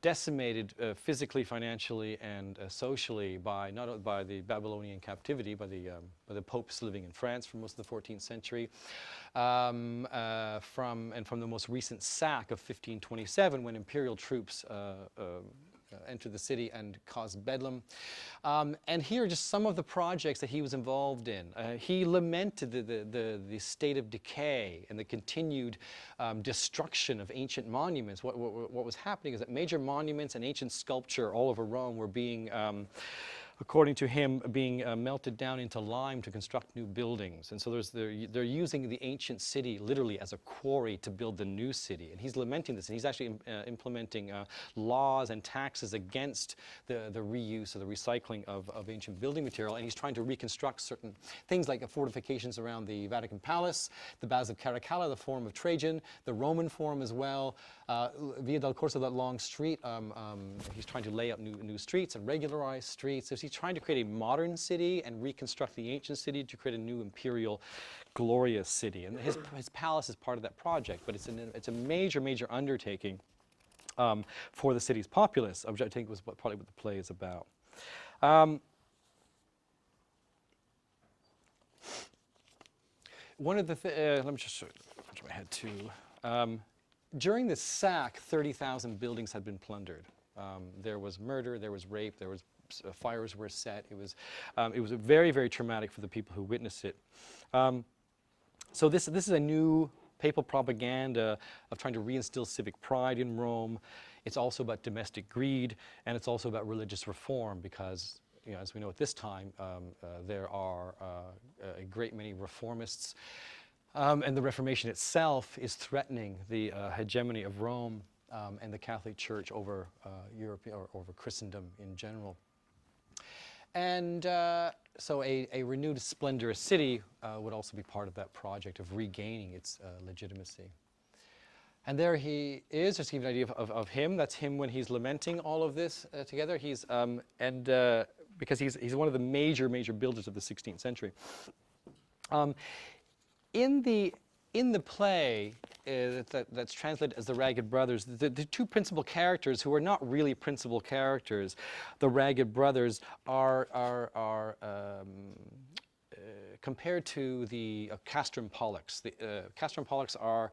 Speaker 1: decimated physically, financially, and socially by the Babylonian captivity, by the popes living in France for most of the 14th century, from the most recent sack of 1527, when imperial troops entered the city and caused bedlam. And here are just some of the projects that he was involved in. He lamented the state of decay and the continued destruction of ancient monuments. What was happening is that major monuments and ancient sculpture all over Rome were being according to him, being melted down into lime to construct new buildings. And so they're using the ancient city literally as a quarry to build the new city. And he's lamenting this, and he's actually implementing laws and taxes against the reuse or the recycling of ancient building material. And he's trying to reconstruct certain things like fortifications around the Vatican Palace, the Baths of Caracalla, the Forum of Trajan, the Roman Forum as well, Via del Corso, that long street. He's trying to lay out new streets and regularize streets. So he's trying to create a modern city and reconstruct the ancient city to create a new imperial, glorious city. And his palace is part of that project, but it's a major, major undertaking for the city's populace, which I think was probably what the play is about. One of the let me just touch my head too. During the sack, 30,000 buildings had been plundered. There was murder, there was rape, there was fires were set. It was very, very traumatic for the people who witnessed it. So this is a new papal propaganda of trying to reinstill civic pride in Rome. It's also about domestic greed, and it's also about religious reform, because, you know, as we know at this time, there are a great many reformists, and the Reformation itself is threatening the hegemony of Rome and the Catholic Church over Europe, or over Christendom in general. And so a renewed splendorous city would also be part of that project of regaining its legitimacy. And there he is, just to give you an idea of him. That's him when he's lamenting all of this together. because he's one of the major builders of the 16th century. In the play that's translated as the Ragged Brothers, the two principal characters, who are not really principal characters, the Ragged Brothers, are compared to the castrum pollux. The castrum pollux are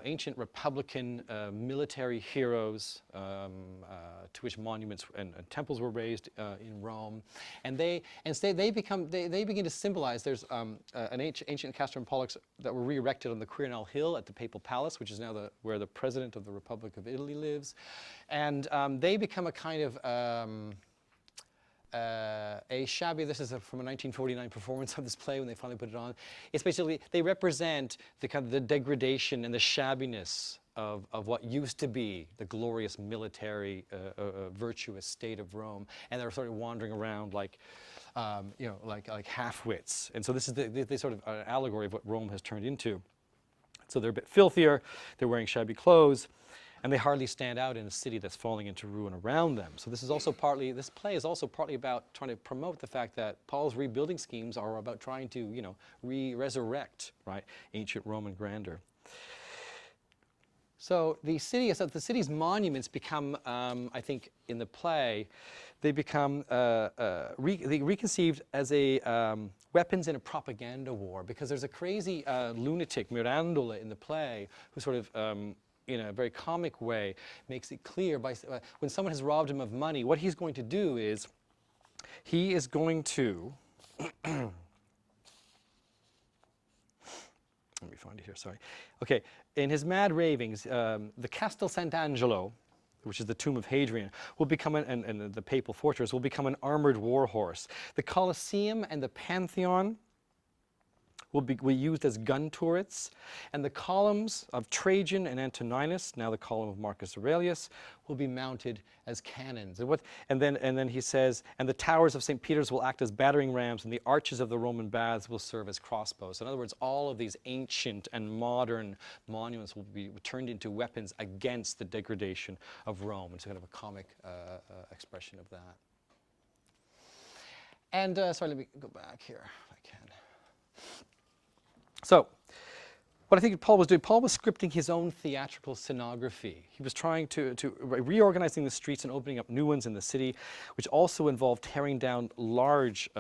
Speaker 1: ancient Republican military heroes to which monuments and temples were raised in Rome, and they begin to symbolize. There's an ancient castrum pollux that were re-erected on the Quirinal Hill at the Papal Palace, which is now where the President of the Republic of Italy lives, and they become a kind of a shabby, this is from a 1949 performance of this play when they finally put it on. It's basically, they represent the kind of the degradation and the shabbiness of what used to be the glorious military, virtuous state of Rome, and they're sort of wandering around like, like half-wits. And so this is the sort of allegory of what Rome has turned into. So they're a bit filthier, they're wearing shabby clothes, and they hardly stand out in a city that's falling into ruin around them. So this play is also partly about trying to promote the fact that Paul's rebuilding schemes are about trying to, resurrect, right, ancient Roman grandeur. So the city's monuments become, I think, in the play, they become reconceived as weapons in a propaganda war, because there's a crazy lunatic, Mirandola, in the play, who sort of, in a very comic way, makes it clear when someone has robbed him of money, what he's going to do is, he is going to, let me find it here, sorry. Okay, in his mad ravings, the Castel Sant'Angelo, which is the tomb of Hadrian, will become, and the papal fortress, will become an armored war horse. The Colosseum and the Pantheon will be used as gun turrets, and the columns of Trajan and Antoninus, now the column of Marcus Aurelius, will be mounted as cannons. And then he says, and the towers of St. Peter's will act as battering rams, and the arches of the Roman baths will serve as crossbows. So in other words, all of these ancient and modern monuments will be turned into weapons against the degradation of Rome. It's kind of a comic expression of that. And sorry, let me go back here if I can. So, what I think Paul was doing, Paul was scripting his own theatrical scenography. He was trying to reorganizing the streets and opening up new ones in the city, which also involved tearing down large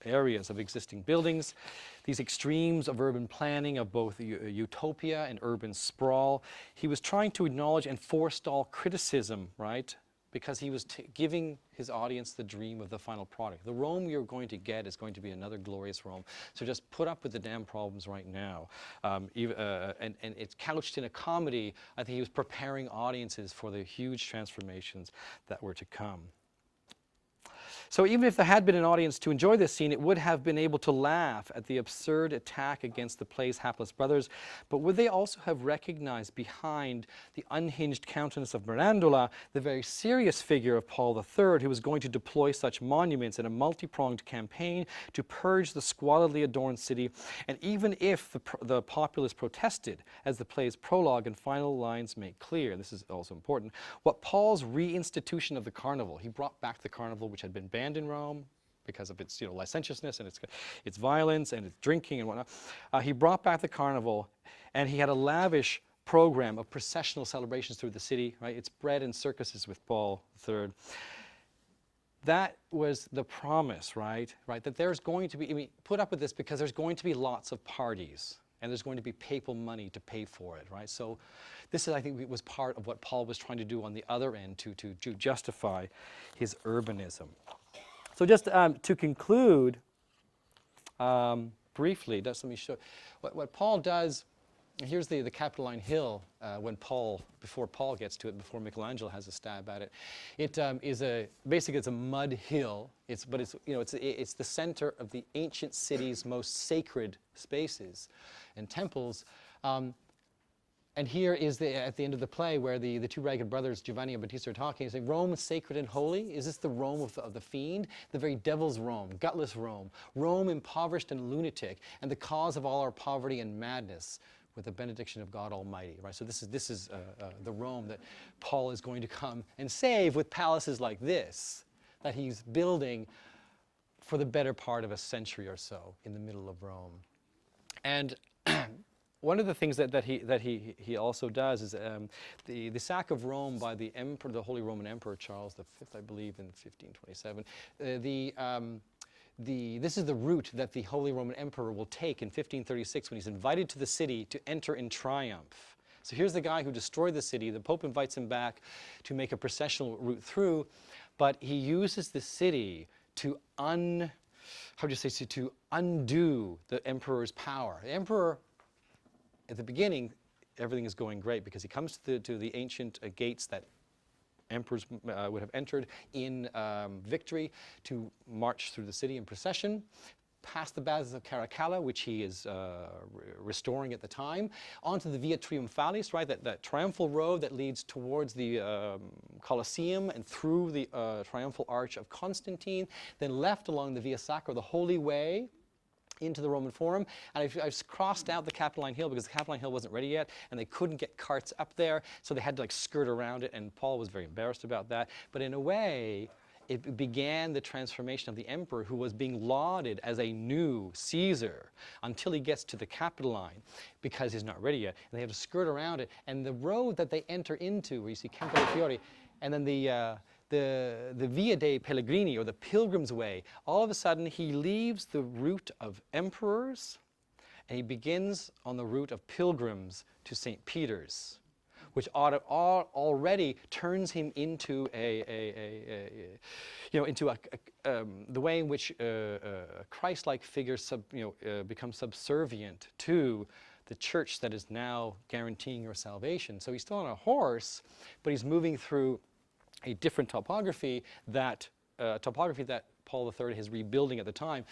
Speaker 1: areas of existing buildings. These extremes of urban planning, of both utopia and urban sprawl. He was trying to acknowledge and forestall criticism, right? Because he was giving his audience the dream of the final product. The Rome you're going to get is going to be another glorious Rome. So just put up with the damn problems right now. And it's couched in a comedy. I think he was preparing audiences for the huge transformations that were to come. So even if there had been an audience to enjoy this scene, it would have been able to laugh at the absurd attack against the play's hapless brothers, but would they also have recognized behind the unhinged countenance of Mirandola the very serious figure of Paul III, who was going to deploy such monuments in a multi-pronged campaign to purge the squalidly adorned city? And even if the populace protested, as the play's prologue and final lines make clear, and this is also important, what Paul's reinstitution of the carnival, he brought back the carnival which had been banned in Rome because of its licentiousness and its violence and its drinking and whatnot. He brought back the carnival, and he had a lavish program of processional celebrations through the city, right? It's bread and circuses with Paul III. That was the promise, right? That there's going to be, put up with this because there's going to be lots of parties, and there's going to be papal money to pay for it, right? So this is, I think, was part of what Paul was trying to do on the other end to justify his urbanism. So just to conclude, briefly, let me show what Paul does. Here's the Capitoline Hill before Paul gets to it, before Michelangelo has a stab at it. It is basically it's a mud hill. It's the center of the ancient city's most sacred spaces and temples. And here is at the end of the play where the two ragged brothers, Giovanni and Battista, are talking, saying, Rome is sacred and holy? Is this the Rome of the fiend? The very devil's Rome, gutless Rome, Rome impoverished and lunatic, and the cause of all our poverty and madness, with the benediction of God Almighty, right? So this is the Rome that Paul is going to come and save with palaces like this. that he's building for the better part of a century or so in the middle of Rome. And one of the things that he also does is the sack of Rome by the emperor, the Holy Roman Emperor Charles V, I believe, in 1527. This is the route that the Holy Roman Emperor will take in 1536 when he's invited to the city to enter in triumph. So here's the guy who destroyed the city. The Pope invites him back to make a processional route through, but he uses the city to to undo the emperor's power. The emperor, at the beginning, everything is going great because he comes to the ancient gates that emperors would have entered in victory to march through the city in procession, past the Baths of Caracalla, which he is restoring at the time, onto the Via Triumphalis, right, that triumphal road that leads towards the Colosseum and through the triumphal arch of Constantine, then left along the Via Sacra, the Holy Way, into the Roman Forum. And I've crossed out the Capitoline Hill because the Capitoline Hill wasn't ready yet, and they couldn't get carts up there, so they had to like skirt around it, and Paul was very embarrassed about that. But in a way, it began the transformation of the emperor, who was being lauded as a new Caesar until he gets to the Capitoline, because he's not ready yet. And they have to skirt around it. And the road that they enter into, where you see Campo dei Fiori, and then the Via dei Pellegrini, or the Pilgrim's Way, all of a sudden he leaves the route of emperors and he begins on the route of pilgrims to St. Peter's, which already turns him into the way in which a Christ-like figure becomes subservient to the church that is now guaranteeing your salvation. So he's still on a horse, but he's moving through a different topography that Paul III is rebuilding at the time.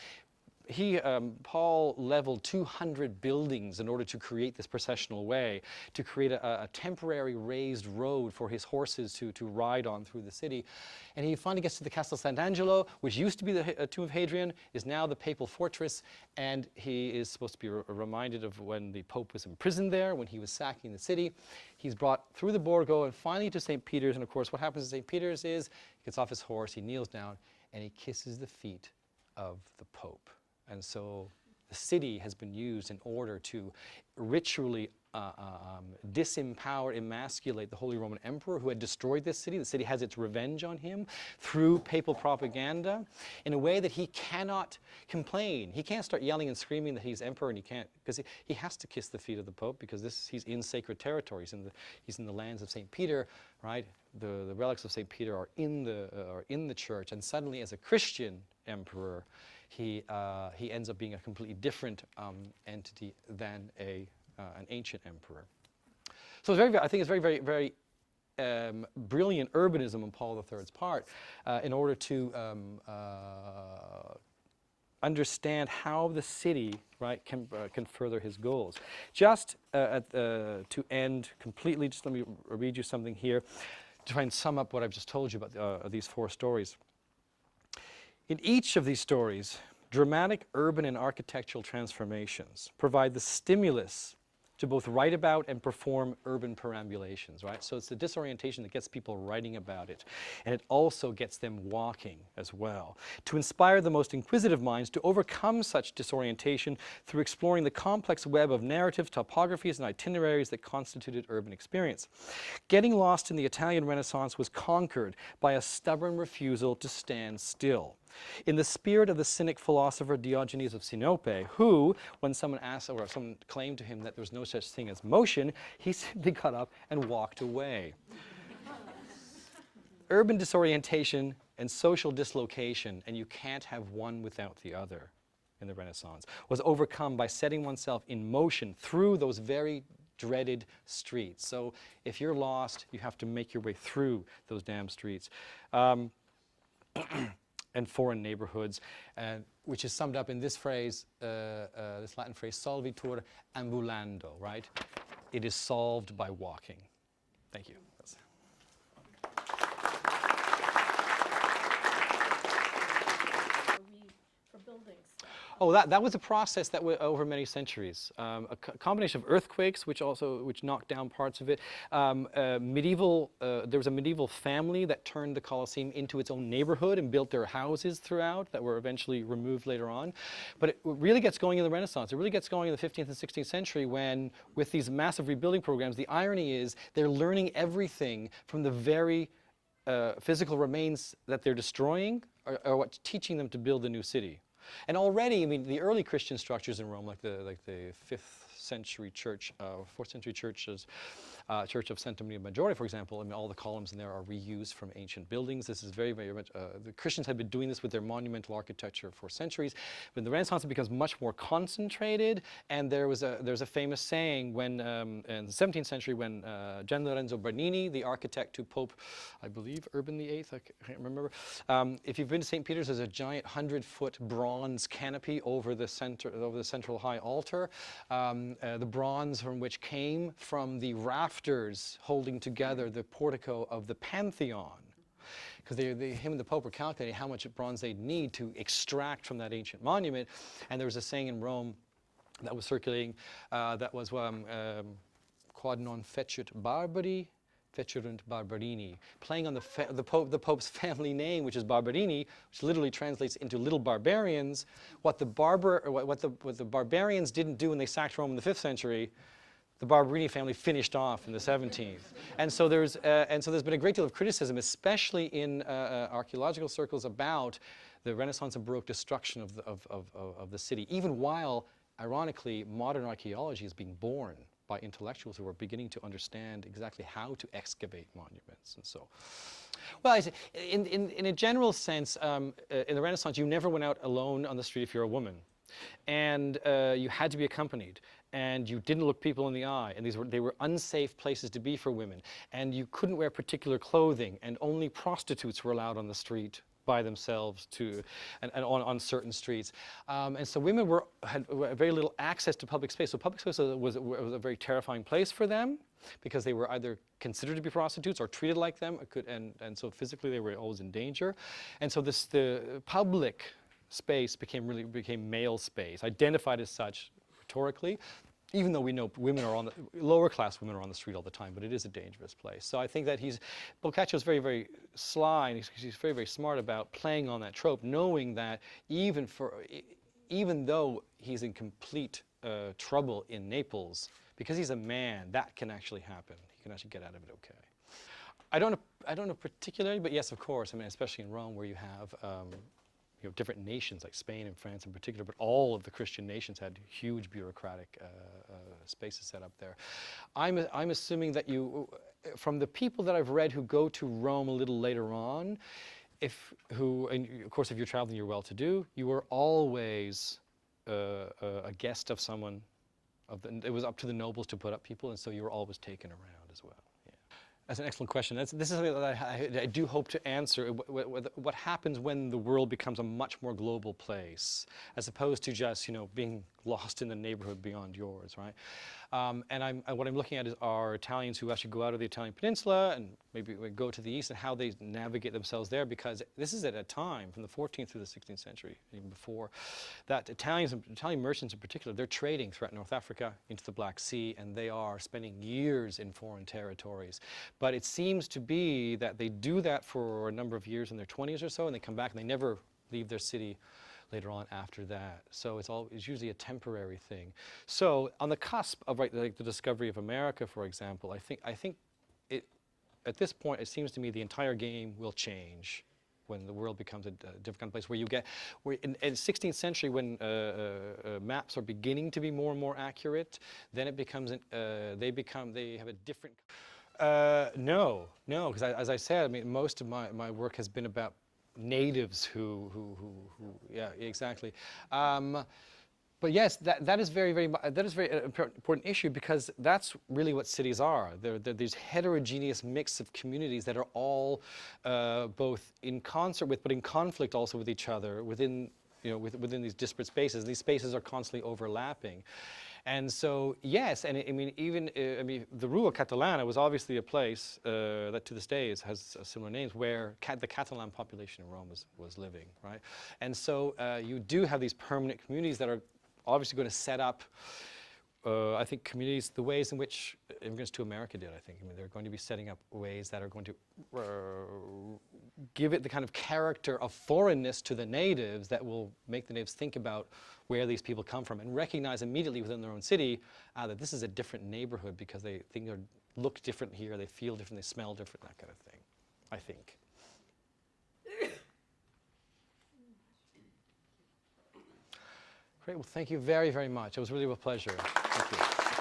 Speaker 1: Paul leveled 200 buildings in order to create this processional way, to create a temporary raised road for his horses to ride on through the city. And he finally gets to the Castel Sant'Angelo, which used to be the tomb of Hadrian, is now the papal fortress, and he is supposed to be reminded of when the Pope was imprisoned there, when he was sacking the city. He's brought through the Borgo and finally to St. Peter's, and of course what happens at St. Peter's is he gets off his horse, he kneels down, and he kisses the feet of the Pope. And so the city has been used in order to ritually disempower, emasculate the Holy Roman Emperor who had destroyed this city. The city has its revenge on him through papal propaganda in a way that he cannot complain. He can't start yelling and screaming that he's emperor, and he can't, because he has to kiss the feet of the Pope, because he's in sacred territories. He's in the lands of St. Peter, right? The relics of St. Peter are in the church, and suddenly as a Christian emperor, he ends up being a completely different entity than an ancient emperor. So I think it's very, very brilliant urbanism on Paul III's part in order to understand how the city, right, can further his goals. Just to end completely, just let me read you something here to try and sum up what I've just told you about these four stories. In each of these stories, dramatic urban and architectural transformations provide the stimulus to both write about and perform urban perambulations, right? So it's the disorientation that gets people writing about it, and it also gets them walking as well, to inspire the most inquisitive minds to overcome such disorientation through exploring the complex web of narratives, topographies, and itineraries that constituted urban experience. Getting lost in the Italian Renaissance was conquered by a stubborn refusal to stand still. In the spirit of the cynic philosopher Diogenes of Sinope, who, when someone asked or someone claimed to him that there was no such thing as motion, he simply got up and walked away. Urban disorientation and social dislocation, and you can't have one without the other in the Renaissance, was overcome by setting oneself in motion through those very dreaded streets. So if you're lost, you have to make your way through those damn streets. And foreign neighborhoods, which is summed up in this phrase, this Latin phrase, solvitur ambulando, right? It is solved by walking. Thank you.
Speaker 2: For buildings.
Speaker 1: Oh, that was a process that went over many centuries. Combination of earthquakes, which knocked down parts of it. There was a medieval family that turned the Colosseum into its own neighborhood and built their houses throughout that were eventually removed later on. But it really gets going in the Renaissance. It really gets going in the 15th and 16th century when, with these massive rebuilding programs, the irony is they're learning everything from the very physical remains that they're destroying are what's teaching them to build a new city. And already, I mean, the early Christian structures in Rome, like the 5th century church, 4th century churches, Church of Santa Maria Maggiore, for example, I mean, all the columns in there are reused from ancient buildings. This is very, very much, the Christians had been doing this with their monumental architecture for centuries. But in the Renaissance, it becomes much more concentrated. And there's a famous saying when, in the 17th century, when Gian Lorenzo Bernini, the architect to Pope, I believe, Urban VIII, I can't remember. If you've been to St. Peter's, there's a giant 100-foot bronze canopy over the central high altar. The bronze from which came from the rafters holding together the portico of the Pantheon. Because him and the Pope were calculating how much bronze they'd need to extract from that ancient monument. And there was a saying in Rome that was circulating that was quod non fecit barbari, fecerunt barbarini, playing on the Pope's family name, which is Barberini, which literally translates into little barbarians. What the barbarians didn't do when they sacked Rome in the 5th century, the Barberini family finished off in the 17th. And so there's been a great deal of criticism, especially in archaeological circles, about the Renaissance and Baroque destruction of the city, even while, ironically, modern archaeology is being born by intellectuals who are beginning to understand exactly how to excavate monuments. And so, well, in a general sense, in the Renaissance, you never went out alone on the street if you're a woman. And you had to be accompanied. And you didn't look people in the eye, and they were unsafe places to be for women. And you couldn't wear particular clothing, and only prostitutes were allowed on the street by themselves and on certain streets. And so women had very little access to public space. So public space was a very terrifying place for them, because they were either considered to be prostitutes or treated like them, and so physically they were always in danger. And so the public space became male space, identified as such rhetorically, even though we know lower class women are on the street all the time, but it is a dangerous place. So I think that Boccaccio is very, very sly, and he's very, very smart about playing on that trope, knowing that even though he's in complete trouble in Naples, because he's a man, that can actually happen. He can actually get out of it okay. I don't know particularly, but yes, of course. I mean, especially in Rome, where you have different nations like Spain and France in particular, but all of the Christian nations had huge bureaucratic spaces set up there. I'm assuming that from the people that I've read who go to Rome a little later on, and of course if you're traveling, you're well-to-do, you were always a guest of someone. It was up to the nobles to put up people, and so you were always taken around as well. That's an excellent question. This is something that I do hope to answer. What happens when the world becomes a much more global place, as opposed to just being lost in the neighborhood beyond yours, right? And what I'm looking at are Italians who actually go out of the Italian peninsula and maybe go to the east, and how they navigate themselves there, because this is at a time from the 14th through the 16th century, even before, that Italian merchants in particular, they're trading throughout North Africa into the Black Sea, and they are spending years in foreign territories. But it seems to be that they do that for a number of years in their 20s or so, and they come back and they never leave their city later on after that. So it's usually a temporary thing. So on the cusp of like the discovery of America, for example, I think at this point it seems to me the entire game will change when the world becomes a different kind of place, where in 16th century, when maps are beginning to be more and more accurate, then it becomes they have a different. No, because as I said, I mean, most of my work has been about natives who yeah, exactly. But yes, that is very important issue, because that's really what cities are. They're these heterogeneous mix of communities that are all both in concert with, but in conflict also with each other within these disparate spaces. These spaces are constantly overlapping. And so, yes, and I mean, even, I mean, the Rua Catalana was obviously a place that to this day has similar names where the Catalan population in Rome was living, right? And so you do have these permanent communities that are obviously going to set up, I think, communities, the ways in which immigrants to America did, I think. I mean, they're going to be setting up ways that are going to give it the kind of character of foreignness to the natives that will make the natives think about where these people come from and recognize immediately within their own city that this is a different neighborhood because they think they look different here, they feel different, they smell different, that kind of thing, I think. Great, well, thank you very, very much. It was really a pleasure. Thank you.